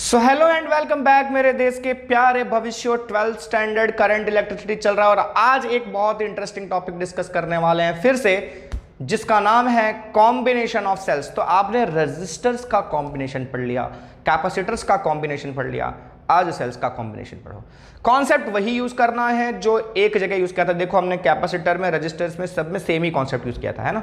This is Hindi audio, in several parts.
So hello and welcome back मेरे देश के प्यारे भविष्य। 12th स्टैंडर्ड करंट इलेक्ट्रिसिटी चल रहा है और आज एक बहुत इंटरेस्टिंग टॉपिक डिस्कस करने वाले हैं फिर से, जिसका नाम है कॉम्बिनेशन ऑफ सेल्स। तो आपने रेजिस्टर्स का कॉम्बिनेशन पढ़ लिया, कैपेसिटर्स का कॉम्बिनेशन पढ़ लिया, आज सेल्स का कॉम्बिनेशन पढ़ो। कॉन्सेप्ट वही यूज करना है जो एक जगह यूज किया था। देखो हमने कैपेसिटर में, रजिस्टर्स में, सब में सेम ही कॉन्सेप्ट यूज किया था, है ना।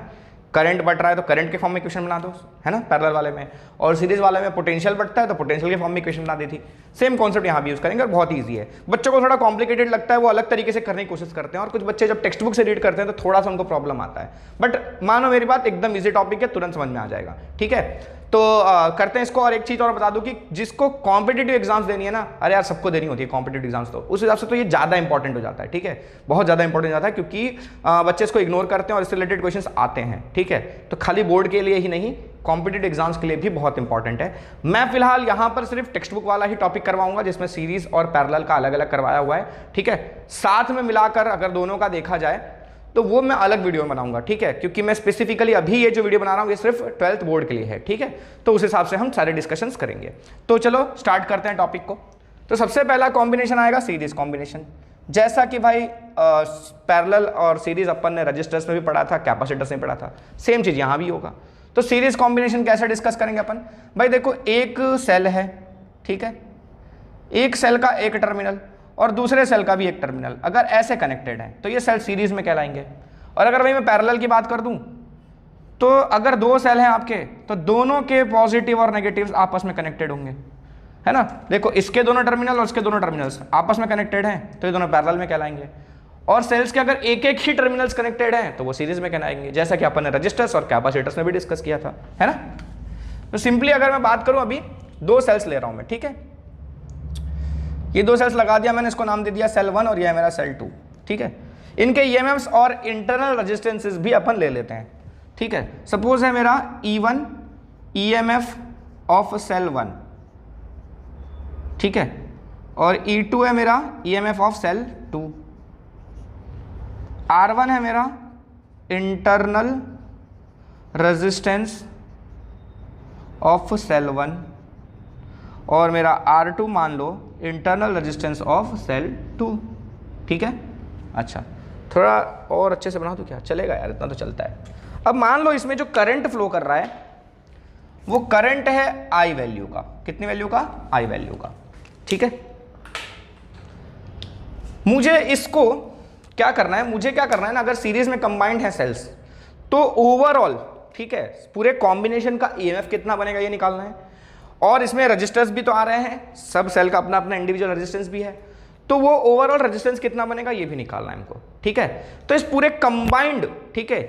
करंट बढ़ रहा है तो करंट के फॉर्म में इक्वेशन बना दो, है ना, पैरेलल वाले में। और सीरीज वाले में पोटेंशियल बढ़ता है तो पोटेंशियल के फॉर्म में इक्वेशन बना दी थी। सेम कॉन्सेप्ट यहाँ भी यूज करेंगे और बहुत ईजी है। बच्चों को थोड़ा कॉम्प्लिकेटेड लगता है, वो अलग तरीके से करने की कोशिश करते हैं, और कुछ बच्चे जब टेक्स्ट बुक से रीड करते हैं तो थोड़ा सा उनको प्रॉब्लम आता है। बट मानो मेरी बात, एकदम ईजी टॉपिक है, तुरंत समझ में आ जाएगा। ठीक है, तो करते हैं इसको। और एक चीज और बता दूं कि जिसको कॉम्पिटिटिव एग्जाम्स देनी है ना, अरे यार सबको देनी होती है कॉम्पिटिटिव एग्जाम्स, तो उस हिसाब से तो ये ज्यादा इंपॉर्टेंट हो जाता है। ठीक है, बहुत ज्यादा इंपॉर्टेंट हो जाता है क्योंकि बच्चे इसको इग्नोर करते हैं और इससे रिलेटेड क्वेश्चंस आते हैं। ठीक है, तो खाली बोर्ड के लिए ही नहीं, कॉम्पिटिटिव एग्जाम्स के लिए भी बहुत इंपॉर्टेंट है। मैं फिलहाल यहाँ पर सिर्फ टेक्स्ट बुक वाला ही टॉपिक करवाऊंगा, जिसमें सीरीज और पैरेलल का अलग अलग करवाया हुआ है। ठीक है, साथ में मिलाकर अगर दोनों का देखा जाए तो वो मैं अलग वीडियो में बनाऊंगा। ठीक है, क्योंकि मैं स्पेसिफिकली अभी ये जो वीडियो बना रहा हूं ये सिर्फ 12th बोर्ड के लिए है। ठीक है, तो उस हिसाब से हम सारे डिस्कशंस करेंगे। तो चलो स्टार्ट करते हैं टॉपिक को। तो सबसे पहला कॉम्बिनेशन आएगा सीरीज कॉम्बिनेशन। जैसा कि भाई पैरेलल और सीरीज अपन ने रजिस्टर्स में भी पढ़ा था, कैपेसिटर्स में पढ़ा था, सेम चीज यहां भी होगा। तो सीरीज कॉम्बिनेशन कैसे डिस्कस करेंगे अपन? भाई देखो, एक सेल है, ठीक है, एक सेल का एक टर्मिनल और दूसरे सेल का भी एक टर्मिनल अगर ऐसे कनेक्टेड है तो ये सेल सीरीज में कहलाएंगे। और अगर भाई मैं पैरेलल की बात कर दूं तो अगर दो सेल हैं आपके तो दोनों के पॉजिटिव और नेगेटिव्स आपस में कनेक्टेड होंगे, है ना। देखो, इसके दोनों टर्मिनल और इसके दोनों टर्मिनल्स आपस में कनेक्टेड हैं तो ये दोनों पैरेलल में कहलाएंगे। और सेल्स के अगर एक एक ही टर्मिनल्स कनेक्टेड हैं तो वो सीरीज में कहलाएंगे, जैसा कि अपन ने रजिस्टर्स और कैपेसिटर्स में भी डिस्कस किया था, है ना। तो सिंपली अगर मैं बात करूं, अभी दो सेल्स ले रहा हूं मैं, ठीक है, ये दो सेल्स लगा दिया मैंने, इसको नाम दे दिया सेल 1 और ये है मेरा सेल 2। ठीक है, इनके ईएमएफ्स और इंटरनल रेजिस्टेंसेस भी अपन ले लेते हैं। ठीक है, सपोज है मेरा E1 ईएमएफ ऑफ सेल 1, ठीक है, और E2 है मेरा ईएमएफ ऑफ सेल 2। R1 है मेरा इंटरनल रेजिस्टेंस ऑफ सेल 1 और मेरा R2 मान लो इंटरनल रेजिस्टेंस ऑफ सेल 2। ठीक है, अच्छा, थोड़ा और अच्छे से बना तो क्या चलेगा यार, इतना तो चलता है। अब मान लो इसमें जो करंट फ्लो कर रहा है वो करंट है I वैल्यू का। कितनी वैल्यू का? I वैल्यू का। ठीक है, मुझे इसको क्या करना है, मुझे क्या करना है ना, अगर सीरीज में कंबाइंड है सेल्स तो ओवरऑल, ठीक है, पूरे कॉम्बिनेशन का ईएमएफ कितना बनेगा ये निकालना है। और इसमें रजिस्टर्स भी तो आ रहे हैं, सब सेल का अपना अपना इंडिविजुअल रेजिस्टेंस भी है, तो वो ओवरऑल रेजिस्टेंस कितना बनेगा ये भी निकालना है हमको। ठीक है, तो इस पूरे कंबाइंड, ठीक है,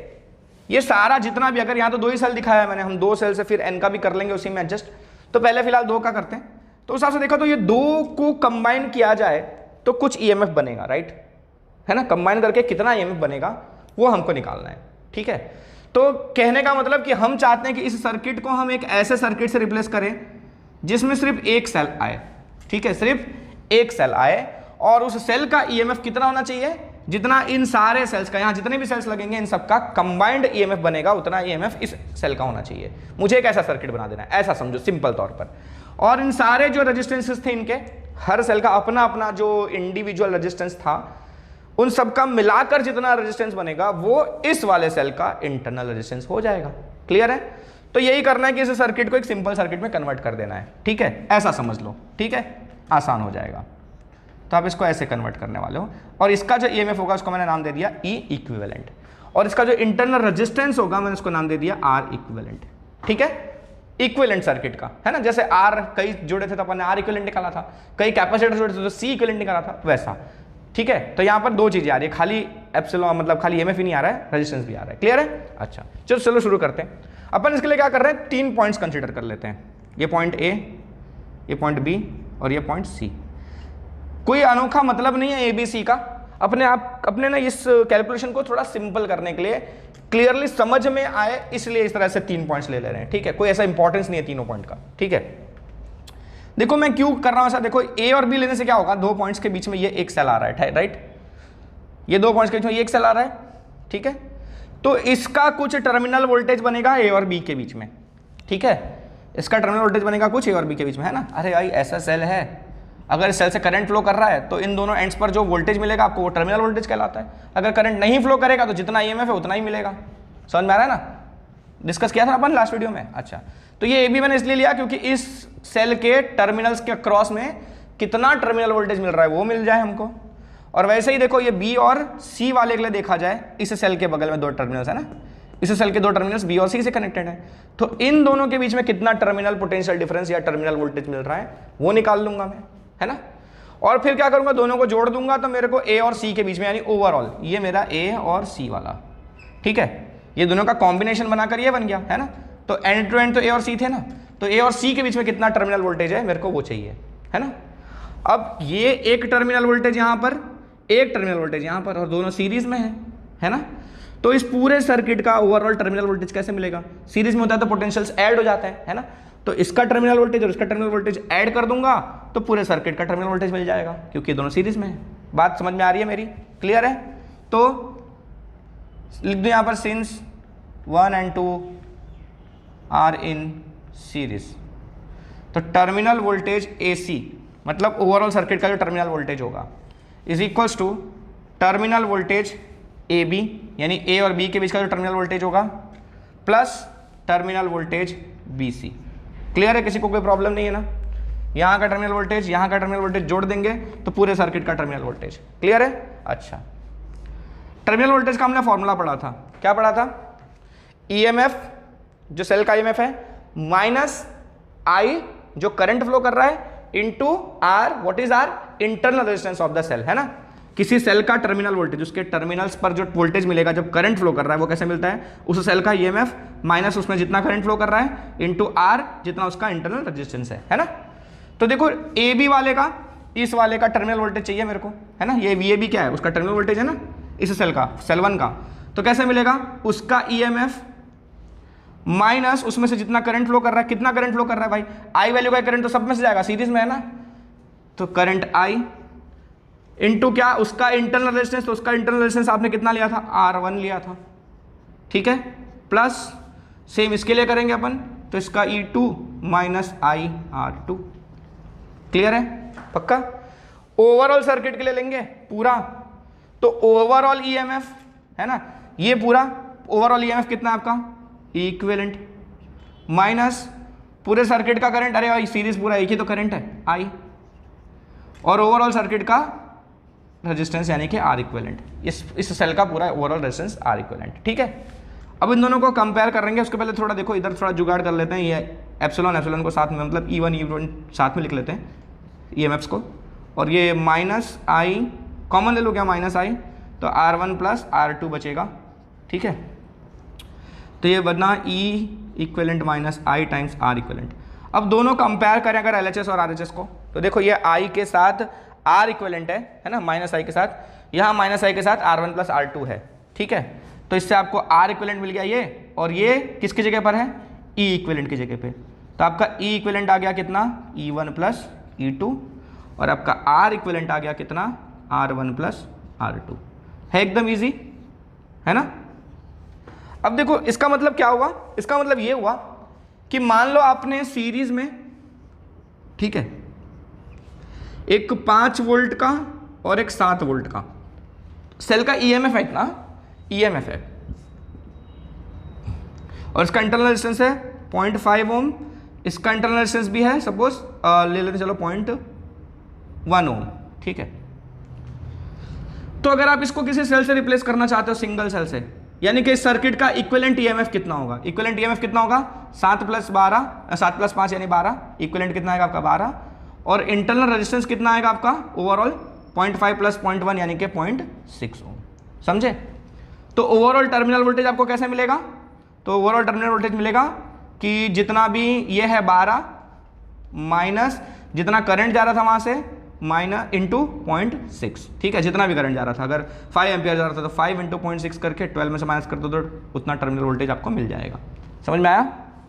ये सारा जितना भी, अगर यहाँ तो दो ही सेल दिखाया है मैंने, हम दो सेल से फिर एन का भी कर लेंगे उसी में एडजस्ट। तो पहले फिलहाल दो का करते हैं। तो उस हिसाब से देखो तो ये दो को कंबाइन किया जाए तो कुछ ईएमएफ बनेगा, राइट, है ना। कंबाइन करके कितना ईएमएफ बनेगा वो हमको निकालना है। ठीक है, तो कहने का मतलब कि हम चाहते हैं कि इस सर्किट को हम एक ऐसे सर्किट से रिप्लेस करें जिसमें सिर्फ एक सेल आए। ठीक है, सिर्फ एक सेल आए और उस सेल का ईएमएफ कितना होना चाहिए, जितना इन सारे सेल्स का, यहां जितने भी सेल्स लगेंगे इन सबका कंबाइंड ईएमएफ बनेगा, उतना ईएमएफ इस सेल का होना चाहिए। मुझे एक ऐसा सर्किट बना देना है, ऐसा समझो सिंपल तौर पर। और इन सारे जो रेजिस्टेंसेस थे इनके, हर सेल का अपना अपना जो इंडिविजुअल रेजिस्टेंस था, उन सबका मिलाकर जितना रेजिस्टेंस बनेगा वो इस वाले सेल का इंटरनल रेजिस्टेंस हो जाएगा। क्लियर है? तो यही करना है कि इस सर्किट को एक सिंपल सर्किट में कन्वर्ट कर देना है। ठीक है, ऐसा समझ लो। ठीक है, आसान हो जाएगा। तो आप इसको ऐसे कन्वर्ट करने वाले हो और इसका जो ईएमएफ होगा उसको मैंने नाम दे दिया E इक्विवेलेंट, और इसका जो इंटरनल रेजिस्टेंस होगा मैंने उसको नाम दे दिया R इक्विवेलेंट। ठीक है, इक्विवेलेंट सर्किट का, है ना। जैसे R कई जुड़े थे तो अपन ने R इक्विवेलेंट निकाला था, कई कैपेसिटर जुड़े थे तो C इक्विवेलेंट निकाला था, वैसा। ठीक है, तो यहाँ पर दो चीजें आ रही है, खाली एप्सिलॉन मतलब खाली ईएमएफ ही नहीं आ रहा है, रेजिस्टेंस भी आ रहा है। क्लियर है? अच्छा, चलो शुरू करते हैं। अपन इसके लिए क्या कर रहे हैं, 3 पॉइंट्स कंसीडर कर लेते हैं। ये पॉइंट A, ये पॉइंट B और ये पॉइंट C। कोई अनोखा मतलब नहीं है ABC का, अपने ना इस कैलकुलेशन को थोड़ा सिंपल करने के लिए, क्लियरली समझ में आए, इसलिए इस तरह से 3 पॉइंट्स ले रहे हैं। ठीक है, कोई ऐसा इंपॉर्टेंस नहीं है तीनों पॉइंट का। ठीक है, देखो मैं क्यों कर रहा हूं ऐसा, देखो A और B लेने से क्या होगा, दो पॉइंट्स के बीच में ये एक सेल आ रहा है, राइट, ये दो पॉइंट्स के बीच में ये एक सेल आ रहा है। ठीक है, तो इसका कुछ टर्मिनल वोल्टेज बनेगा A और B के बीच में। ठीक है, इसका टर्मिनल वोल्टेज बनेगा कुछ ए और बी के बीच में, है ना। अरे भाई ऐसा सेल है, अगर इस सेल से करंट फ्लो कर रहा है तो इन दोनों एंड्स पर जो वोल्टेज मिलेगा आपको वो टर्मिनल वोल्टेज कहलाता है। अगर करंट नहीं फ्लो करेगा तो जितना ईएमएफ है उतना ही मिलेगा। समझ में आ रहा है ना, डिस्कस किया था अपन लास्ट वीडियो में। अच्छा, तो ये ए बी मैंने इसलिए लिया क्योंकि इस सेल के टर्मिनल्स के क्रॉस में कितना टर्मिनल वोल्टेज मिल रहा है वो मिल जाए हमको। और वैसे ही देखो ये बी और सी वाले के लिए देखा जाए, इस सेल के बगल में दो टर्मिनल्स है ना, इस सेल के दो टर्मिनल्स बी और सी से कनेक्टेड है, तो इन दोनों के बीच में कितना टर्मिनल पोटेंशियल डिफरेंस या टर्मिनल वोल्टेज मिल रहा है वो निकाल लूंगा मैं, है ना। और फिर क्या करूंगा, दोनों को जोड़ दूंगा तो मेरे को ए और सी के बीच में, यानी ओवरऑल ये मेरा ए और सी वाला, ठीक है, ये दोनों का कॉम्बिनेशन बनाकर ये बन गया, है ना। तो एंड टू एंड तो ए और सी थे ना, तो ए और सी के बीच में कितना टर्मिनल वोल्टेज है मेरे को वो चाहिए, है ना। अब ये एक टर्मिनल वोल्टेज यहाँ पर, एक टर्मिनल वोल्टेज यहाँ पर, और दोनों सीरीज में है ना। तो इस पूरे सर्किट का ओवरऑल टर्मिनल वोल्टेज कैसे मिलेगा, सीरीज में होता है तो पोटेंशियल्स ऐड हो जाते हैं, है ना। तो इसका टर्मिनल वोल्टेज और इसका टर्मिनल वोल्टेज ऐड कर दूंगा तो पूरे सर्किट का टर्मिनल वोल्टेज मिल जाएगा, क्योंकि दोनों सीरीज में है। बात समझ में आ रही है मेरी, क्लियर है। तो लिख दो यहाँ पर since 1 and 2 are in series, तो टर्मिनल वोल्टेज AC मतलब ओवरऑल सर्किट का जो टर्मिनल वोल्टेज होगा is equals to terminal voltage AB, यानी A और B के बीच का जो टर्मिनल वोल्टेज होगा, plus terminal voltage BC। Clear है, किसी को कोई प्रॉब्लम नहीं है ना। यहाँ का टर्मिनल वोल्टेज, यहाँ का टर्मिनल वोल्टेज जोड़ देंगे तो पूरे सर्किट का टर्मिनल वोल्टेज, क्लियर है। अच्छा, टर्मिनल वोल्टेज का हमने फॉर्मूला पढ़ा था, क्या पढ़ा था, EMF जो सेल का EMF है माइनस I जो करंट फ्लो कर रहा है into R, what is R, internal resistance of the cell, है ना। किसी सेल का टर्मिनल वोल्टेज, उसके टर्मिनल्स पर जो वोल्टेज मिलेगा जब करंट फ्लो कर रहा है वो कैसे मिलता है, उस सेल का EMF माइनस उसमें जितना करंट फ्लो कर रहा है इनटू R जितना उसका इंटरनल रेजिस्टेंस है ना। तो देखो AB वाले का, इस वाले का टर्मिनल वोल्टेज चाहिए मेरे को, है ना। ये VAB क्या है, उसका टर्मिनल वोल्टेज है ना, इस सेल का, सेल 1 का। तो कैसे मिलेगा, उसका EMF माइनस उसमें से जितना करंट फ्लो कर रहा है, कितना करंट फ्लो कर रहा है भाई, I वैल्यू का करंट तो सब में से जाएगा, सीरीज में है ना, तो करंट I इनटू क्या, उसका इंटरनल रेजिस्टेंस, तो उसका इंटरनल रेजिस्टेंस आपने कितना लिया था, R1 लिया था, ठीक है, प्लस सेम इसके लिए करेंगे अपन, तो इसका E2 माइनस IR2। क्लियर है, पक्का। ओवरऑल सर्किट के लिए लेंगे पूरा, तो ओवरऑल EMF है ना, ये पूरा ओवरऑल EMF कितना है आपका, इक्विवेलेंट, माइनस पूरे सर्किट का करंट, अरे भाई सीरीज पूरा एक ही तो करंट है I, और ओवरऑल सर्किट का रेजिस्टेंस यानी कि R इक्विवेलेंट, इस सेल का पूरा ओवरऑल रेजिस्टेंस R इक्विवेलेंट, ठीक है। अब इन दोनों को कंपेयर करेंगे, उसके पहले थोड़ा देखो इधर थोड़ा जुगाड़ कर लेते हैं, ये एप्सिलॉन को साथ में, मतलब E1 साथ में लिख लेते हैं EMFs को, और ये माइनस I कॉमन ले लो, क्या माइनस I, तो R1 प्लस R2 बचेगा, ठीक है। तो ये बना E equivalent minus I times R equivalent. अब दोनों कंपेयर करें अगर LHS और RHS को, तो देखो ये I के साथ R इक्विवेलेंट है ना, माइनस I के साथ, यहाँ माइनस I के साथ R1 प्लस R2 है, ठीक है। तो इससे आपको R इक्विवेलेंट मिल गया ये, और ये किसकी जगह पर है, E इक्विवेलेंट की जगह पे, तो आपका E इक्विवेलेंट आ गया कितना, E1 प्लस E2, और आपका R इक्विवेलेंट आ गया कितना, R1 प्लस R2, है एकदम ईजी, है ना। अब देखो इसका मतलब क्या हुआ, इसका मतलब ये हुआ कि मान लो आपने सीरीज में, ठीक है, एक 5 वोल्ट का और एक 7 वोल्ट का सेल का EMF है, इतना EMF है, और इसका इंटरनल रेजिस्टेंस है 0.5 ओम, इसका इंटरनल रेजिस्टेंस भी है सपोज ले लेते चलो 0.1 ओम, ठीक है। तो अगर आप इसको किसी सेल से रिप्लेस करना चाहते हो, सिंगल सेल से, यानी कि इस सर्किट का इक्विवेलेंट EMF कितना होगा, इक्विवेलेंट EMF कितना होगा, 7 प्लस 5 यानी 12, इक्विवेलेंट कितना आएगा आपका 12, और इंटरनल रेजिस्टेंस कितना आएगा आपका ओवरऑल 0.5 प्लस 0.1 यानी कि 0.6 ओम, समझे। तो ओवरऑल टर्मिनल वोल्टेज आपको कैसे मिलेगा, तो ओवरऑल टर्मिनल वोल्टेज मिलेगा कि जितना भी ये है 12 माइनस जितना करंट जा रहा था वहां से माइनस इंटू 0.6, ठीक है, जितना भी करंट जा रहा था, अगर 5 एम्पियर जा रहा था तो 5 इंटू 0.6 करके 12 में से माइनस कर दो तो उतना टर्मिनल वोल्टेज आपको मिल जाएगा। समझ में आया,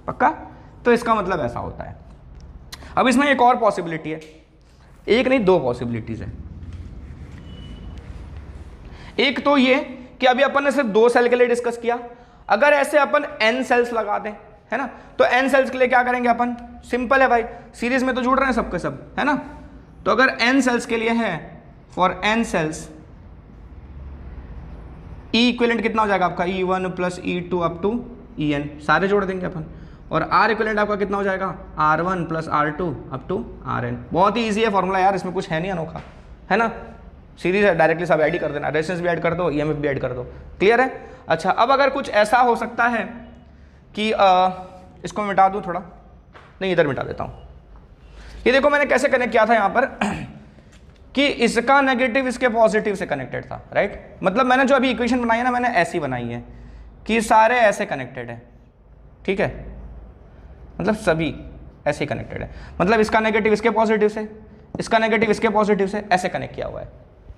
पक्का। तो इसका मतलब ऐसा होता है। अब इसमें एक और पॉसिबिलिटी है, एक नहीं 2 पॉसिबिलिटीज है। एक तो ये कि अभी अपन ने सिर्फ 2 सेल के लिए डिस्कस किया, अगर ऐसे अपन n सेल्स लगा दें, है ना। तो n सेल्स के लिए क्या करेंगे अपन, सिंपल है भाई, सीरीज में तो जुड़ रहे हैं सबके सब, है ना। तो अगर n सेल्स के लिए है, for n cells E equivalent कितना हो जाएगा आपका, E1 plus E2 up to En, सारे जोड़ देंगे अपन। और R इक्विवेलेंट आपका कितना हो जाएगा, R1 plus R2 up to Rn। बहुत ही ईजी है फॉर्मूला यार, इसमें कुछ है नहीं अनोखा, है ना। सीरीज है, डायरेक्टली सब ऐड ही कर देना, रेजिस्टेंस भी ऐड कर दो, EMF भी ऐड कर दो, क्लियर है। अच्छा, अब अगर कुछ ऐसा हो सकता है कि इसको मिटा दूँ थोड़ा, नहीं इधर मिटा देता हूँ। ये देखो मैंने कैसे कनेक्ट किया था यहाँ पर कि इसका नेगेटिव इसके पॉजिटिव से कनेक्टेड था, राइट। मतलब मैंने जो अभी इक्वेशन बनाई है ना, मैंने ऐसी बनाई है कि सारे ऐसे कनेक्टेड है, ठीक है, मतलब सभी ऐसे कनेक्टेड है। मतलब इसका नेगेटिव इसके पॉजिटिव से, इसका नेगेटिव इसके पॉजिटिव से, ऐसे कनेक्ट किया हुआ है,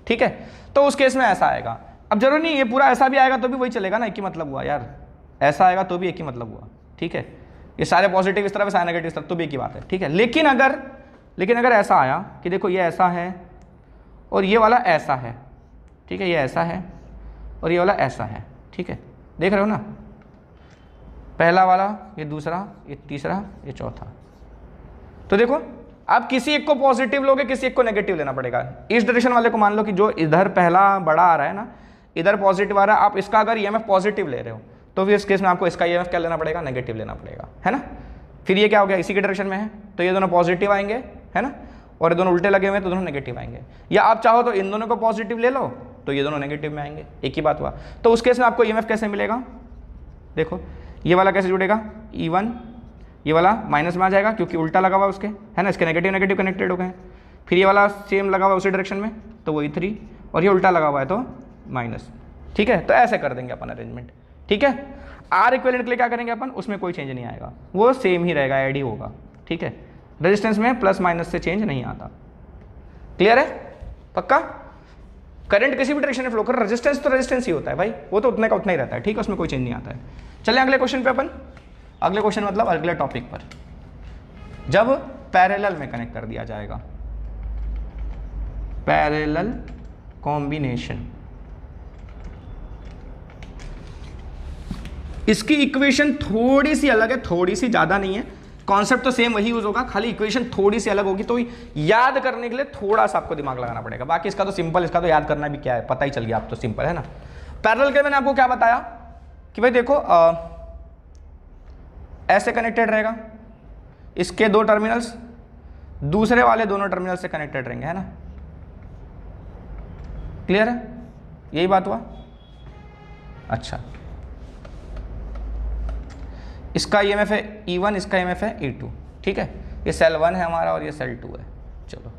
ठीक है। तो उस केस में ऐसा आएगा। अब जरूरी नहीं ये पूरा ऐसा भी आएगा तो भी वही चलेगा ना, एक ही मतलब हुआ यार, ऐसा आएगा तो भी एक ही मतलब हुआ, ठीक है। ये सारे पॉजिटिव इस तरफ, सारे नेगेटिव इस तरफ, तो भी एक ही बात है, ठीक है। लेकिन अगर ऐसा आया कि देखो ये ऐसा है और ये वाला ऐसा है, ठीक है, ये ऐसा है और ये वाला ऐसा है, ठीक है, देख रहे हो ना, पहला वाला, ये दूसरा, ये तीसरा, ये चौथा। तो देखो आप किसी एक को पॉजिटिव लोगे, किसी एक को नेगेटिव लेना पड़ेगा। इस डायरेक्शन वाले को मान लो कि जो इधर पहला बड़ा आ रहा है ना, इधर पॉजिटिव आ रहा है, आप इसका अगर EMF पॉजिटिव ले रहे हो तो फिर इस केस में आपको इसका EMF क्या लेना पड़ेगा, नेगेटिव लेना पड़ेगा, है ना। फिर ये क्या हो गया, इसी के डायरेक्शन में है तो ये दोनों पॉजिटिव आएंगे, है ना, और ये दोनों उल्टे लगे हुए हैं तो दोनों नेगेटिव आएंगे। या आप चाहो तो इन दोनों को पॉजिटिव ले लो तो ये दोनों नेगेटिव में आएंगे, एक ही बात हुआ। तो उस केस में आपको EMF कैसे मिलेगा, देखो ये वाला कैसे जुड़ेगा, E1, ये वाला माइनस में आ जाएगा क्योंकि उल्टा लगा हुआ उसके, है ना, इसके नेगेटिव नेगेटिव कनेक्टेड हो गए। फिर ये वाला सेम लगा हुआ उसी डायरेक्शन में तो वो E3, और ये उल्टा लगा हुआ है तो माइनस, ठीक है। तो ऐसे कर देंगे अपन अरेंजमेंट, ठीक है। R इक्विवेलेंट के लिए क्या करेंगे अपन, उसमें कोई चेंज नहीं आएगा, वो सेम ही रहेगा, ऐड ही होगा, ठीक है। रेजिस्टेंस में प्लस माइनस से चेंज नहीं आता, क्लियर है, पक्का। करंट किसी भी डायरेक्शन में फ्लो कर, रेजिस्टेंस तो रेजिस्टेंस ही होता है भाई, वो तो उतने का उतना ही रहता है, ठीक है, उसमें कोई चेंज नहीं आता है। चलें अगले क्वेश्चन पे अपन, अगले क्वेश्चन मतलब अगले टॉपिक पर, जब पैरेलल में कनेक्ट कर दिया जाएगा, पैरेलल कॉम्बिनेशन। इसकी इक्वेशन थोड़ी सी अलग है, थोड़ी सी ज्यादा नहीं है, कॉन्सेप्ट तो सेम वही यूज होगा, खाली इक्वेशन थोड़ी सी अलग होगी। तो याद करने के लिए थोड़ा सा आपको दिमाग लगाना पड़ेगा, बाकी इसका तो सिंपल, इसका तो याद करना भी क्या है पता ही चल गया, आप तो सिंपल है ना। पैरेलल के मैंने आपको क्या बताया कि भाई देखो ऐसे कनेक्टेड रहेगा, इसके दो टर्मिनल्स दूसरे वाले दोनों टर्मिनल से कनेक्टेड रहेंगे, है ना, क्लियर है, यही बात हुआ। अच्छा, इसका EMF है E1, इसका EMF है E2, ठीक है। ये सेल 1 है हमारा और ये सेल 2 है। चलो,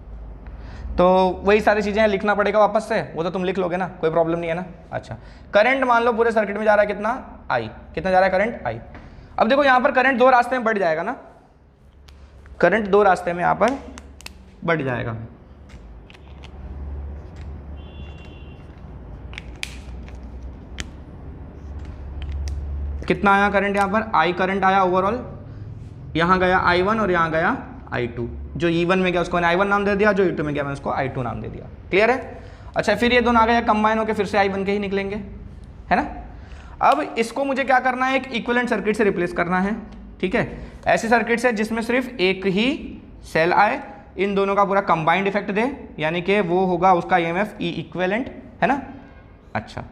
तो वही सारी चीज़ें लिखना पड़ेगा वापस से, वो तो तुम लिख लोगे ना, कोई प्रॉब्लम नहीं है ना। अच्छा, करंट मान लो पूरे सर्किट में जा रहा है कितना, I, कितना जा रहा है करंट, I। अब देखो यहाँ पर करंट दो रास्ते में बढ़ जाएगा ना, करंट दो रास्ते में यहाँ पर बढ़ जाएगा। कितना आया करंट यहाँ पर, I करंट आया ओवरऑल, यहाँ गया I1 और यहाँ गया I2। जो E1 में गया उसको मैंने I1 नाम दे दिया, जो E2 में गया मैंने उसको I2 नाम दे दिया, क्लियर है। अच्छा, फिर ये दोनों आ गया कंबाइन होकर फिर से I1 के ही निकलेंगे, है ना। अब इसको मुझे क्या करना है, एक इक्विवेलेंट सर्किट से रिप्लेस करना है, ठीक है। ऐसी सर्किट से जिसमें सिर्फ एक ही सेल आए, इन दोनों का पूरा कंबाइंड इफेक्ट दे, यानी कि वो होगा उसका EMF E इक्विवेलेंट, है ना। अच्छा,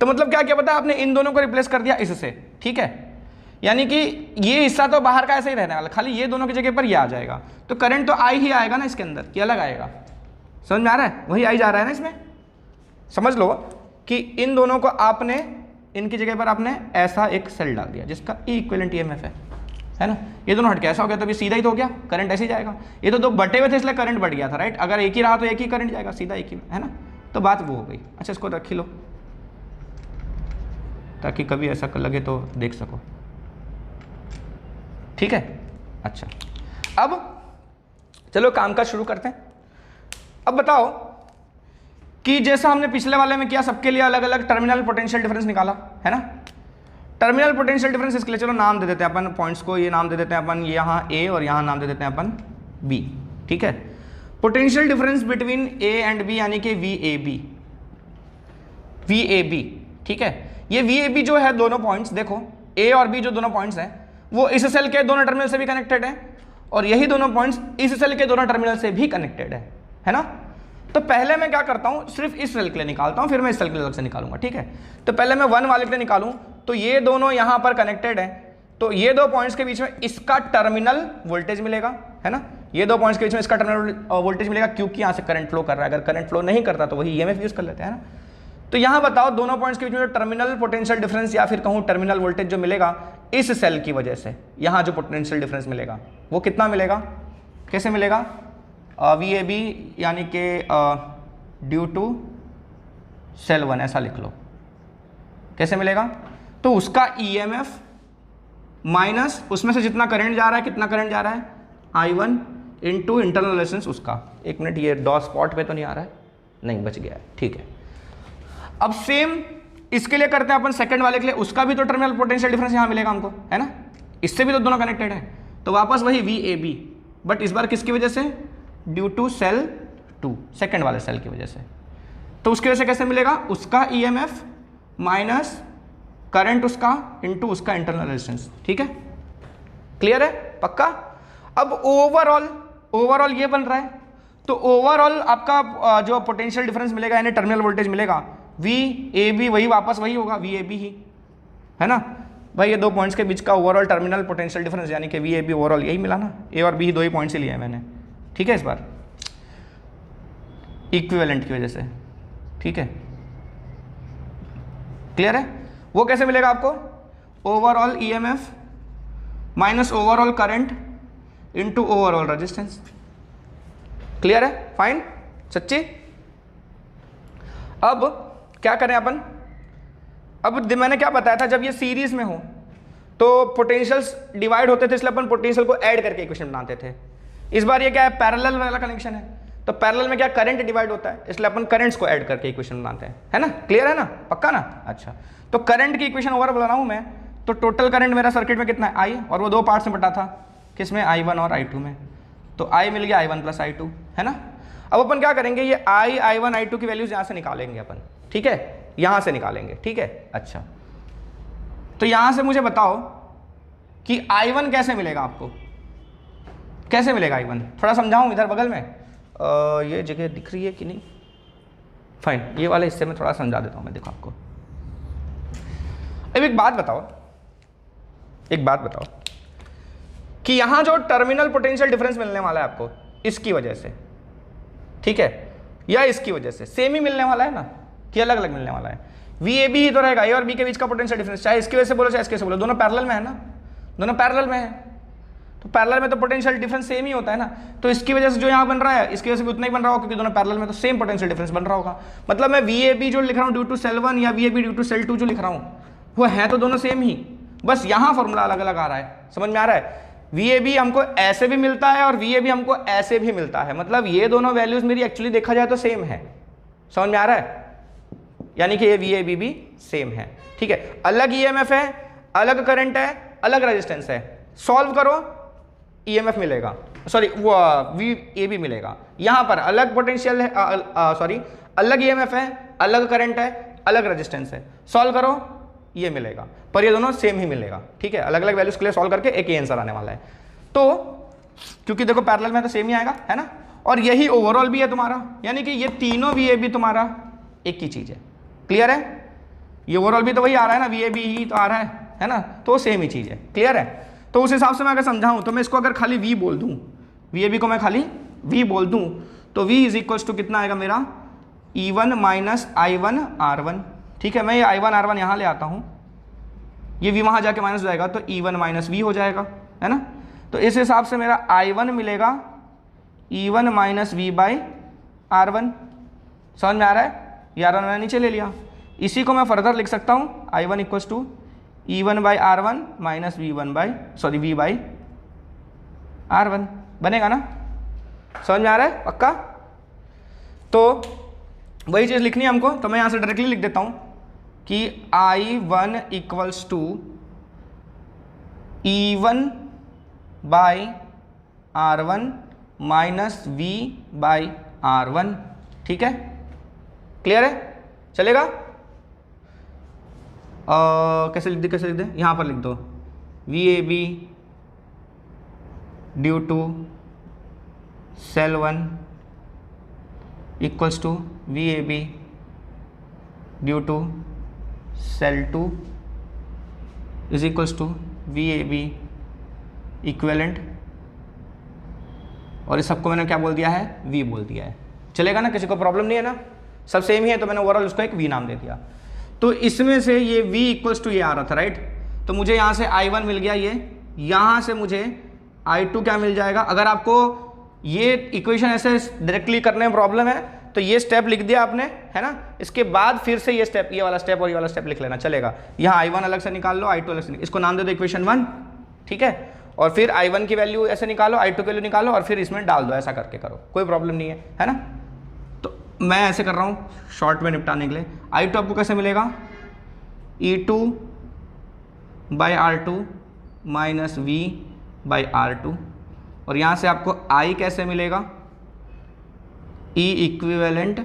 तो मतलब क्या क्या पता आपने इन दोनों को रिप्लेस कर दिया इससे, ठीक है। यानी कि ये हिस्सा तो बाहर का ऐसे ही रहने वाला, खाली ये दोनों की जगह पर ये आ जाएगा, तो करंट तो I ही आएगा ना इसके अंदर, कि अलग आएगा, समझ में आ रहा है, वही I जा रहा है ना इसमें। समझ लो कि इन दोनों को आपने, इनकी जगह पर आपने ऐसा एक सेल डाल दिया जिसका E इक्विवेलेंट EMF है ना। ये दोनों हट के ऐसा हो गया तो भी सीधा ही तो हो गया, करंट ऐसे ही जाएगा। ये तो दो बटे हुए थे इसलिए करंट बढ़ गया था, राइट। अगर एक ही रहा तो एक ही करंट जाएगा, सीधा एक ही, है ना। तो बात वो हो गई। अच्छा, इसको रख लो ताकि कभी ऐसा लगे तो देख सको, ठीक है। अच्छा, अब चलो काम का शुरू करते हैं। अब बताओ कि जैसा हमने पिछले वाले में किया, सबके लिए अलग अलग टर्मिनल पोटेंशियल डिफरेंस निकाला, है ना। टर्मिनल पोटेंशियल डिफरेंस, इसके लिए चलो नाम दे देते हैं अपन पॉइंट्स को, ये नाम दे देते हैं अपन यहाँ A और यहाँ नाम दे देते हैं अपन B, ठीक है। Potential difference between A and B यानी कि VAB, ठीक है। ये VAB जो है दोनों पॉइंट्स, देखो A और B जो दोनों पॉइंट्स हैं वो इस सेल के दोनों टर्मिनल से भी कनेक्टेड है और यही दोनों पॉइंट्स इस सेल के दोनों टर्मिनल से भी कनेक्टेड है ना। तो पहले मैं क्या करता हूं, सिर्फ इस सेल के लिए निकालता हूं, फिर मैं इस सेल के लिए अलग से निकालूंगा, ठीक है। तो पहले मैं 1 वाले के लिए निकालूं, तो ये दोनों यहां पर कनेक्टेड है, तो ये दो पॉइंट्स के बीच में इसका टर्मिनल वोल्टेज मिलेगा, है ना। ये दो पॉइंट्स के बीच में इसका टर्मिनल वोल्टेज मिलेगा क्योंकि यहां से करंट फ्लो कर रहा है। अगर करंट फ्लो नहीं करता तो वही ईएमएफ यूज कर लेते हैं ना। तो यहां बताओ दोनों पॉइंट्स के बीच में जो टर्मिनल पोटेंशियल डिफरेंस या फिर कहूं टर्मिनल वोल्टेज जो मिलेगा इस सेल की वजह से, यहां जो पोटेंशियल डिफरेंस मिलेगा वो कितना मिलेगा, कैसे मिलेगा, VAB यानी कि ड्यू टू सेल 1 ऐसा लिख लो, कैसे मिलेगा। तो उसका EMF माइनस उसमें से जितना करंट जा रहा है, कितना करंट जा रहा है, I1 इंटू इंटरनल रेजिस्टेंस उसका। एक मिनट, ये डॉट स्पॉट पे तो नहीं आ रहा है, नहीं बच गया है, ठीक है। अब सेम इसके लिए करते हैं अपन सेकंड वाले के लिए, उसका भी तो टर्मिनल पोटेंशियल डिफरेंस यहां मिलेगा हमको, है ना, इससे भी तो दोनों कनेक्टेड है। तो वापस वही VAB, बट इस बार किसकी वजह से, ड्यू टू सेल 2, सेकंड वाले सेल की वजह से। तो उसकी वजह से कैसे मिलेगा, उसका EMF माइनस करंट उसका इंटू उसका इंटरनल रेजिस्टेंस, ठीक है, क्लियर है, पक्का। अब ओवरऑल ये बन रहा है, तो ओवरऑल आपका जो पोटेंशियल डिफरेंस मिलेगा यानी टर्मिनल वोल्टेज मिलेगा VAB, वही वापस वही होगा VAB ही, है ना भाई। ये दो पॉइंट्स के बीच का ओवरऑल टर्मिनल पोटेंशियल डिफरेंस यानी कि VAB ओवरऑल यही मिला ना, A और B दो ही पॉइंट्स ही लिए हैं मैंने, ठीक है, इस बार इक्विवेलेंट की वजह से, ठीक है, क्लियर है। वो कैसे मिलेगा आपको, overall EMF minus overall current into overall resistance, clear है, फाइन, सच्ची। अब क्या करें अपन, अब मैंने क्या बताया था, जब ये सीरीज में हो तो पोटेंशियल्स डिवाइड होते थे, इसलिए अपन पोटेंशियल को ऐड करके इक्वेशन बनाते थे। इस बार ये क्या है, पैरेलल वाला कनेक्शन है, तो पैरेलल में क्या करंट डिवाइड होता है, इसलिए अपन करंट्स को ऐड करके इक्वेशन बनाते हैं, है ना, क्लियर है ना, पक्का ना। अच्छा, तो करंट की इक्वेशन ओवर बना रहा हूं मैं, तो टोटल करंट मेरा सर्किट में कितना है, I, और वो दो पार्ट्स में बटा था, किसमें, I1 और I2 में। तो I मिल गया I1 प्लस I2, है ना। अब अपन क्या करेंगे, ये I1 I2 की वैल्यूज यहां से निकालेंगे अपन, ठीक है, यहां से निकालेंगे, ठीक है। अच्छा, तो यहां से मुझे बताओ कि I1 कैसे मिलेगा आपको, कैसे मिलेगा I1, थोड़ा समझाऊं इधर बगल में, ये जगह दिख रही है कि नहीं, फाइन, ये वाले हिस्से में थोड़ा समझा देता हूं मैं, देखो आपको। अब एक बात बताओ कि यहां जो टर्मिनल पोटेंशियल डिफरेंस मिलने वाला है आपको इसकी वजह से, ठीक है, या इसकी वजह से सेम ही मिलने वाला है ना, कि अलग अलग मिलने वाला है। VAB ही तो रहेगा, A और B के बीच का पोटेंशियल डिफरेंस, चाहे इसकी वजह से बोलो चाहे इसकी वजह से बोलो, दोनों पैरेलल में है ना, दोनों पैरेलल में है, तो पैरेलल में तो पोटेंशियल डिफरेंस सेम ही होता है ना। तो इसकी वजह से जो यहाँ बन रहा है इसकी वजह से भी उतना ही बन रहा होगा, क्योंकि दोनों पैरेलल में तो सेम पोटेंशियल डिफरेंस बन रहा होगा। मतलब मैं VAB जो लिख रहा हूँ ड्यू टू सेल 1 या VAB ड्यू टू सेल 2 जो लिख रहा हूँ वो है तो दोनों सेम ही, बस यहाँ फॉर्मूला अलग अलग आ रहा है, समझ में आ रहा है। VAB हमको ऐसे भी मिलता है और VAB हमको ऐसे भी मिलता है, मतलब ये दोनों वैल्यूज मेरी एक्चुअली देखा जाए तो सेम है, समझ में आ रहा है, यानी कि ये VAB भी सेम है, ठीक है। अलग EMF है, अलग करंट है, अलग रेजिस्टेंस है, सॉल्व करो EMF मिलेगा, सॉरी वो VAB मिलेगा। यहां पर अलग पोटेंशियल है, सॉरी अलग EMF है, अलग करंट है, अलग रेजिस्टेंस है, सॉल्व करो ये मिलेगा, पर ये दोनों सेम ही मिलेगा, ठीक है। अलग अलग वैल्यूज के लिए सॉल्व करके एक ही आंसर आने वाला है। तो क्योंकि देखो पैरेलल में तो सेम ही आएगा, है ना, और यही ओवरऑल भी है तुम्हारा, यानी कि ये तीनों VAB तुम्हारा एक ही चीज है, क्लियर है। ये ओवरऑल भी तो वही आ रहा है ना, VAB ही तो आ रहा है ना, तो सेम ही चीज है, क्लियर है। तो उस हिसाब से मैं अगर समझाऊं तो मैं इसको अगर खाली V बोल दूं, VAB को मैं खाली V बोल दूं, तो V इज इक्वल्स टू कितना आएगा मेरा, E1 माइनस I1 R1, ठीक है। मैं ये I1 R1 यहाँ ले आता हूँ, ये V वहाँ जाके माइनस हो जाएगा, तो E1 माइनस V हो जाएगा, है ना। तो इस हिसाब से मेरा I1 मिलेगा E1 minus V by R1, समझ में आ रहा है। ये R1 मैंने नीचे ले लिया, इसी को मैं फर्दर लिख सकता हूँ I1 equals to E1 by R1 minus V by R1 बनेगा ना, समझ में आ रहा है पक्का। तो वही चीज़ लिखनी है हमको, तो मैं यहाँ से डायरेक्टली लिख देता हूँ कि I1 equals to E1 by R1 minus V by R1, ठीक है, क्लियर है, चलेगा। कैसे लिख दे यहाँ पर लिख दो VAB due to cell 1 equals to VAB due to cell 2 is equals to VAB equivalent, और इस सबको मैंने क्या बोल दिया है, V बोल दिया है। चलेगा ना, किसी को प्रॉब्लम नहीं है ना, सब सेम ही है, तो मैंने ओवरऑल उसको एक V नाम दे दिया। तो इसमें से ये V इक्वल्स टू ये आ रहा था, राइट। तो मुझे यहाँ से I1 मिल गया, ये यहाँ से मुझे I2 क्या मिल जाएगा। अगर आपको ये इक्वेशन ऐसे डायरेक्टली करने में प्रॉब्लम है तो ये स्टेप लिख दिया आपने, है ना। इसके बाद फिर से ये स्टेप, ये वाला स्टेप और ये वाला स्टेप लिख लेना, चलेगा। यहाँ I1 अलग से निकाल लो, I2 अलग से, इसको नाम दे दो इक्वेशन 1, ठीक है। और फिर I1 की वैल्यू ऐसे निकालो, I2 की वैल्यू निकालो और फिर इसमें डाल दो, ऐसा करके करो, कोई प्रॉब्लम नहीं है ना। तो मैं ऐसे कर रहा हूँ शॉर्ट में निपटाने के लिए। I2 आपको कैसे मिलेगा, E2 by R2 minus V by R2, और यहाँ से आपको I कैसे मिलेगा, E equivalent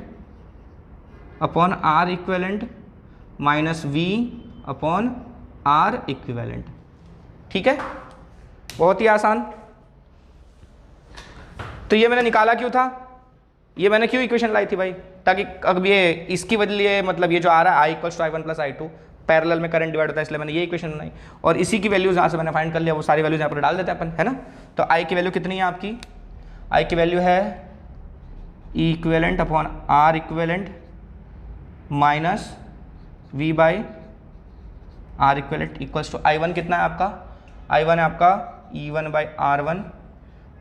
upon R equivalent minus V upon R equivalent, ठीक है, बहुत ही आसान। तो ये मैंने निकाला क्यों था, ये मैंने क्यों इक्वेशन लाई थी भाई, ताकि अब ये इसकी बदले मतलब ये जो आ रहा है I equals to I1 plus I2 parallel में करंट डिवाइड होता है, इसलिए मैंने ये इक्वेशन बनाई, और इसी की वैल्यूज यहाँ से मैंने फाइंड कर लिया, वो सारी वैल्यूज यहाँ पर डाल देते हैं अपन, है ना। तो I की वैल्यू कितनी है आपकी, I की वैल्यू है E equivalent upon R equivalent minus V by R equivalent equals to I1 कितना है आपका, I1 है आपका E1 by R1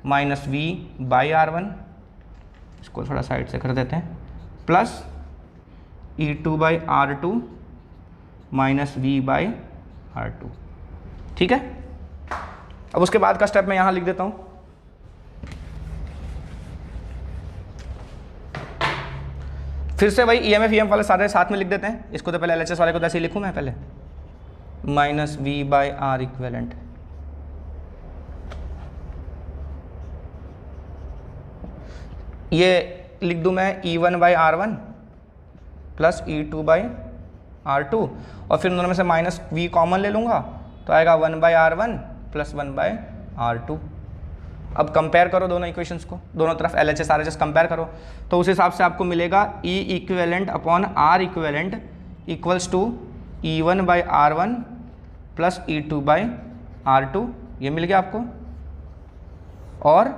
minus V by R1, इसको थोड़ा साइड से कर देते हैं, plus E2 by R2 minus V by R2, ठीक है। अब उसके बाद का स्टेप मैं यहाँ लिख देता हूँ। फिर से वही EMF EM वाले सारे साथ में लिख देते हैं। इसको तो पहले LHS वाले को तो ऐसे ही लिखूँ मैं पहले, minus V by R equivalent, ये लिख दूँ मैं E1 by R1 plus E2 by R2, और फिर दोनों में से माइनस V कॉमन ले लूँगा तो आएगा 1 by R1 plus 1 by R2। अब कंपेयर करो दोनों इक्वेशंस को, दोनों तरफ LHS RHS कंपेयर करो, तो उस हिसाब से आपको मिलेगा E equivalent upon R equivalent equals to E1 by R1 plus E2 by R2, ये मिल गया आपको, और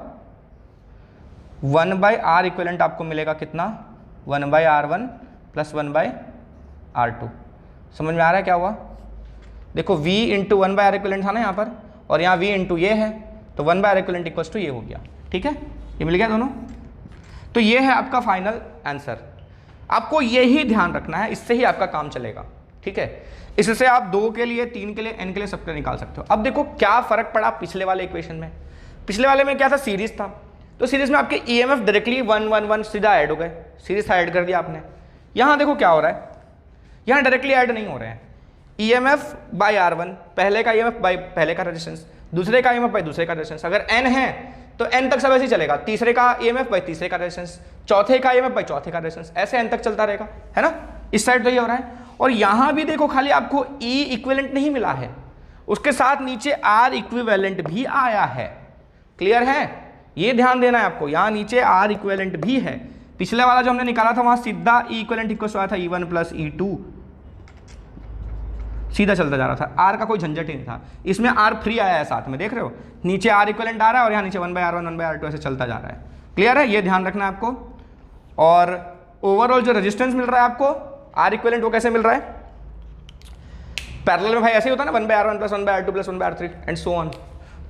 1 बाई R इक्विवेलेंट आपको मिलेगा कितना, 1 by R1 plus 1 by R2। समझ में आ रहा है क्या हुआ, देखो V into 1 by R equivalent था ना यहाँ पर, और यहाँ V इंटू ये है, तो 1 by R equivalent equals to ये हो गया, ठीक है, ये मिल गया दोनों। तो ये है आपका फाइनल आंसर, आपको यही ध्यान रखना है, इससे ही आपका काम चलेगा, ठीक है। इससे आप 2 के लिए, 3 के लिए, n के लिए सबके निकाल सकते हो। अब देखो क्या फर्क पड़ा पिछले वाले इक्वेशन में, पिछले वाले में क्या था, सीरीज था, तो सीरीज में आपके EMF डायरेक्टली 1 1 1 सीधा ऐड हो गए, सीरीज ऐड कर दिया आपने। यहाँ देखो क्या हो रहा है, यहाँ डायरेक्टली ऐड नहीं हो रहे हैं, EMF बाई R1, पहले का EMF बाई पहले का रेजिस्टेंस, दूसरे का EMF बाई दूसरे का रेजिस्टेंस, अगर n है तो n तक सब ऐसे ही चलेगा, तीसरे का EMF बाई तीसरे का रेजिस्टेंस, चौथे का EMF बाई चौथे का रेजिस्टेंस, ऐसे n तक चलता रहेगा, है ना। इस साइड तो ये हो रहा है, और यहाँ भी देखो खाली आपको E इक्विवेलेंट नहीं मिला है, उसके साथ नीचे R इक्विवेलेंट भी आया है, क्लियर है, ये ध्यान देना है आपको, यहाँ नीचे R इक्विवेलेंट भी है। पिछले वाला जो हमने निकाला था वहां सीधा E इक्विवेलेंट इक्वल आया था E1 प्लस E2, सीधा चलता जा रहा था, R का कोई झंझट ही नहीं था। इसमें R फ्री आया है साथ में, देख रहे हो, नीचे R इक्विवेलेंट आ रहा है और यहाँ नीचे 1 बाई R1 1 बाई R2 ऐसे चलता जा रहा है, क्लियर है, ये ध्यान रखना है आपको। और ओवरऑल जो रेजिस्टेंस मिल रहा है आपको R इक्विवेलेंट, वो कैसे मिल रहा है, पैरेलल में भाई ऐसे ही होता है ना, 1 by R1 plus 1 by R2 plus 1 by R3 and so on,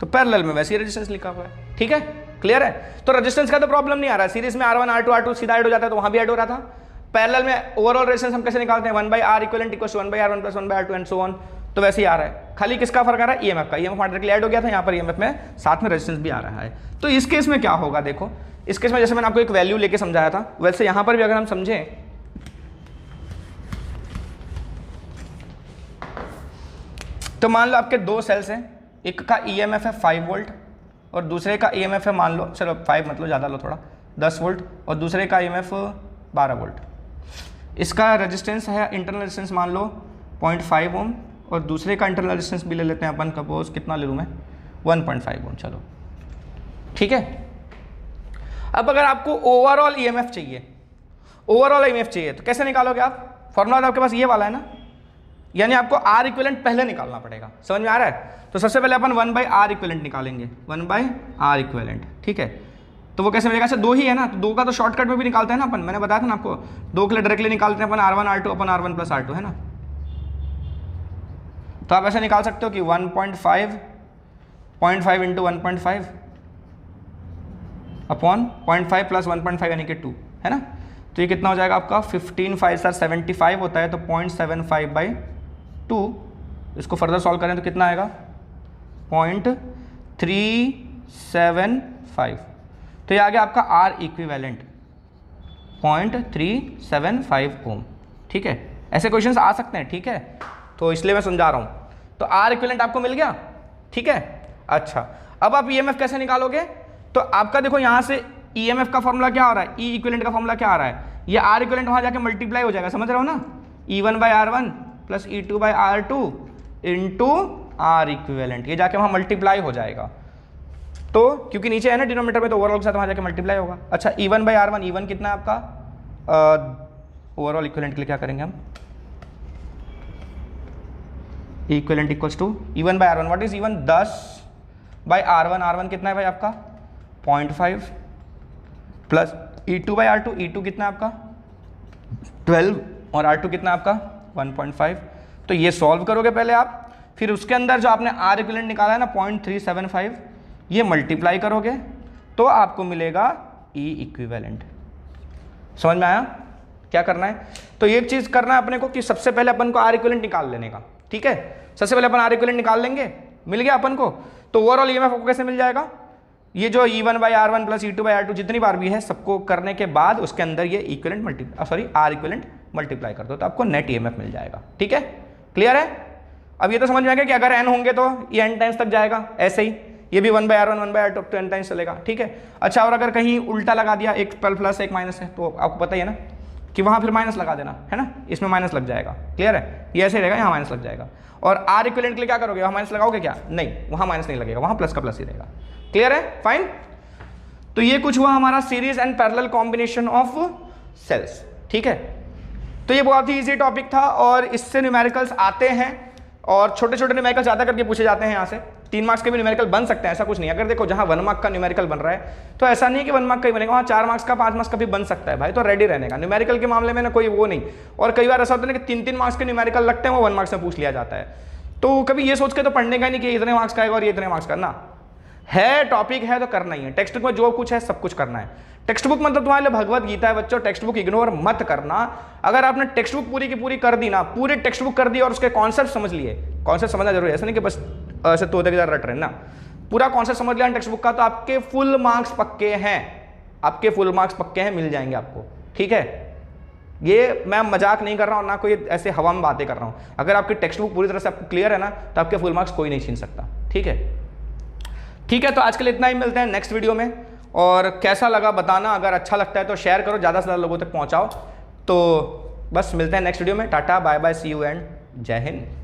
तो पैरेलल में वैसे ही रेजिस्टेंस लिखा हुआ है, ठीक है, क्लियर है। तो रेजिस्टेंस का तो प्रॉब्लम नहीं आ रहा है, सीरीज में R1 R2 R2 सीधा ऐड हो जाता है, तो वहां भी ऐड हो रहा था। पैरेलल में ओवरऑल रेजिस्टेंस हम कैसे निकालते हैं, 1 by R equivalent equals to 1 by R1 plus 1 by R2 and so on, तो वैसे ही आ रहा है। खाली किसका फर्क आ रहा है, EMF का, EMF डायरेक्टली ऐड हो गया था, यहाँ पर EMF में साथ में रेजिस्टेंस भी आ रहा है। तो इस केस में क्या होगा, देखो इस केस में जैसे मैंने आपको एक वैल्यू लेके समझाया था, वैसे यहाँ पर भी अगर हम समझें तो मान लो आपके 2 सेल्स हैं, एक का EMF है 5 वोल्ट और दूसरे का EMF है, मान लो चलो 5 मतलब ज़्यादा लो थोड़ा, 10 वोल्ट, और दूसरे का EMF 12 वोल्ट। इसका रेजिस्टेंस है, इंटरनल रेजिस्टेंस मान लो 0.5 ओम और दूसरे का इंटरनल रेजिस्टेंस भी ले लेते हैं अपन, सपोज कितना ले लूँ मैं, 1.5 ओम। चलो ठीक है। अब अगर आपको ओवरऑल ईएमएफ चाहिए, ओवरऑल ईएमएफ चाहिए तो कैसे निकालोगे आप? फॉर्मूला आपके पास ये वाला है ना, यानी आपको आर इक्विवेलेंट पहले निकालना पड़ेगा। समझ में आ रहा है? तो सबसे पहले अपन 1/r इक्विवेलेंट निकालेंगे, 1/r इक्विवेलेंट। ठीक है, तो वो कैसे मिलेगा? अच्छा 2 ही है ना, तो 2 का तो शॉर्टकट में भी निकालते हैं ना अपन, मैंने बताया था ना आपको, 2 के लिए डायरेक्टली निकालते हैं अपन r1 r2 अपन r1 प्लस r2 है ना। तो आप ऐसे निकाल सकते हो कि 1.5 इंटू 1.5 अपॉन 0.5 प्लस 1.5 यानी कि 2 है ना। तो ये कितना हो जाएगा आपका 15 5 सर 75 होता है, तो 0.75/2, इसको फर्दर सॉल्व करें तो कितना आएगा 0.375। तो ये आ गया आपका आर इक्विवेलेंट 0.375 ओम। ठीक है, ऐसे क्वेश्चंस आ सकते हैं। ठीक है, तो इसलिए मैं समझा रहा हूँ। तो आर इक्विवेलेंट आपको मिल गया। ठीक है, अच्छा अब आप ईएमएफ कैसे निकालोगे? तो आपका देखो यहाँ से ईएमएफ का फॉर्मूला क्या आ रहा है, ई इक्विवेलेंट का फॉर्मूला क्या आ रहा है, ये आर इक्विवेलेंट वहाँ जाके मल्टीप्लाई हो जाएगा, समझ रहे हो ना, E1/R1 plus E2/R2 into are equivalent, ये जाके वहाँ मल्टीप्लाई हो जाएगा। तो क्योंकि नीचे है ना डिनोमिनेटर में, तो ओवरऑल के साथ वहाँ जाके मल्टीप्लाई होगा। अच्छा E1/R1, E1 कितना है आपका, ओवरऑल इक्विवेलेंट के लिए क्या करेंगे हम, equivalent equals to E1/R1, what is E1, 10/R1, R1 कितना है भाई आपका 0.5 प्लस E2/R2, E2 कितना है आपका 12 और R2 कितना है आपका 1.5। तो ये सॉल्व करोगे पहले आप, फिर उसके अंदर जो आपने आर इक्विवेलेंट निकाला है ना 0.375, ये मल्टीप्लाई करोगे तो आपको मिलेगा ई इक्विवेलेंट। समझ में आया क्या करना है? तो एक चीज करना है अपने को कि सबसे पहले अपन को आर इक्विवेलेंट निकाल लेने का। ठीक है, सबसे पहले अपन आर इक्विवेलेंट निकाल लेंगे, मिल गया अपन को। तो ओवरऑल ईएमएफ आपको कैसे मिल जाएगा, ये जो E1/R1 प्लस E2/R2 जितनी बार भी है सबको करने के बाद उसके अंदर ये इक्विवेलेंट आर इक्विवेलेंट मल्टीप्लाई कर दो, तो आपको नेट ईएमएफ मिल जाएगा। ठीक है, क्लियर है? अब ये तो समझ में आ गया कि अगर n होंगे तो ये n टाइम्स तक जाएगा, ऐसे ही ये भी 1/R1 1/R2 तो n टाइम्स चलेगा। ठीक है, अच्छा और अगर कहीं उल्टा लगा दिया, एक प्लस एक माइनस है, तो आपको पता ही है ना कि वहाँ फिर माइनस लगा देना है ना, इसमें माइनस लग जाएगा। क्लियर है? ये ऐसे रहेगा, यहाँ माइनस लग जाएगा। और आर इक्विवेलेंट के लिए क्या करोगे, वहाँ माइनस लगाओगे क्या? नहीं, वहाँ माइनस नहीं लगेगा, वहाँ प्लस का प्लस ही रहेगा। क्लियर है? फाइन। तो ये कुछ हुआ हमारा series and parallel combination of cells. ठीक है, तो ये बहुत ही इजी टॉपिक था और इससे न्यूमेरिकल्स आते हैं और छोटे छोटे न्यूमेरिकल ज़्यादा करके पूछे जाते हैं। यहाँ से 3 मार्क्स के भी न्यूमेरिकल बन सकते हैं, ऐसा कुछ नहीं। अगर देखो जहाँ 1 मार्क का न्यूमेरिकल बन रहा है तो ऐसा नहीं है कि 1 मार्क का ही बनेगा, वहाँ 4 मार्क्स का 5 मार्क्स का भी बन सकता है भाई, तो रेडी रहने का। न्यूमेरिकल के मामले में ना कोई वो नहीं। और कई बार ऐसा होता है कि 3-3 मार्क्स के न्यूमेरिकल लगते हैं, वो 1 मार्क्स में पूछ लिया जाता है। तो कभी ये सोच के तो पढ़ने का नहीं कि इतने मार्क्स का आएगा और ये इतने मार्क्स का ना है, टॉपिक है तो करना ही है। टेक्स्ट बुक में जो कुछ है सब कुछ करना है। टेक्स्ट बुक मतलब तुम्हारे लिए भगवत गीता है बच्चों, टेक्स्ट बुक इग्नोर मत करना। अगर आपने टेक्स्ट बुक पूरी की पूरी कर दी ना, पूरी टेक्स्ट बुक कर दी और उसके कॉन्सेप्ट समझ लिए, कॉन्सेप्ट समझना जरूरी है, ऐसा नहीं कि बस ऐसे तोते की तरह रट रहे ना, पूरा कॉन्सेप्ट समझ लिया टेक्स्ट बुक का, तो आपके फुल मार्क्स पक्के हैं, आपके फुल मार्क्स पक्के हैं, मिल जाएंगे आपको। ठीक है, ये मैं मजाक नहीं कर रहा हूँ ना, कोई ऐसे हवा में बातें कर रहा हूँ। अगर आपकी टेक्स्ट बुक पूरी तरह से आपको क्लियर है ना, तो आपके फुल मार्क्स कोई नहीं छीन सकता। ठीक है, ठीक है, तो आज के लिए इतना ही, मिलते हैं नेक्स्ट वीडियो में। और कैसा लगा बताना, अगर अच्छा लगता है तो शेयर करो, ज़्यादा से ज़्यादा लोगों तक पहुँचाओ। तो बस मिलते हैं नेक्स्ट वीडियो में। Tata bye bye, see you and जय हिंद।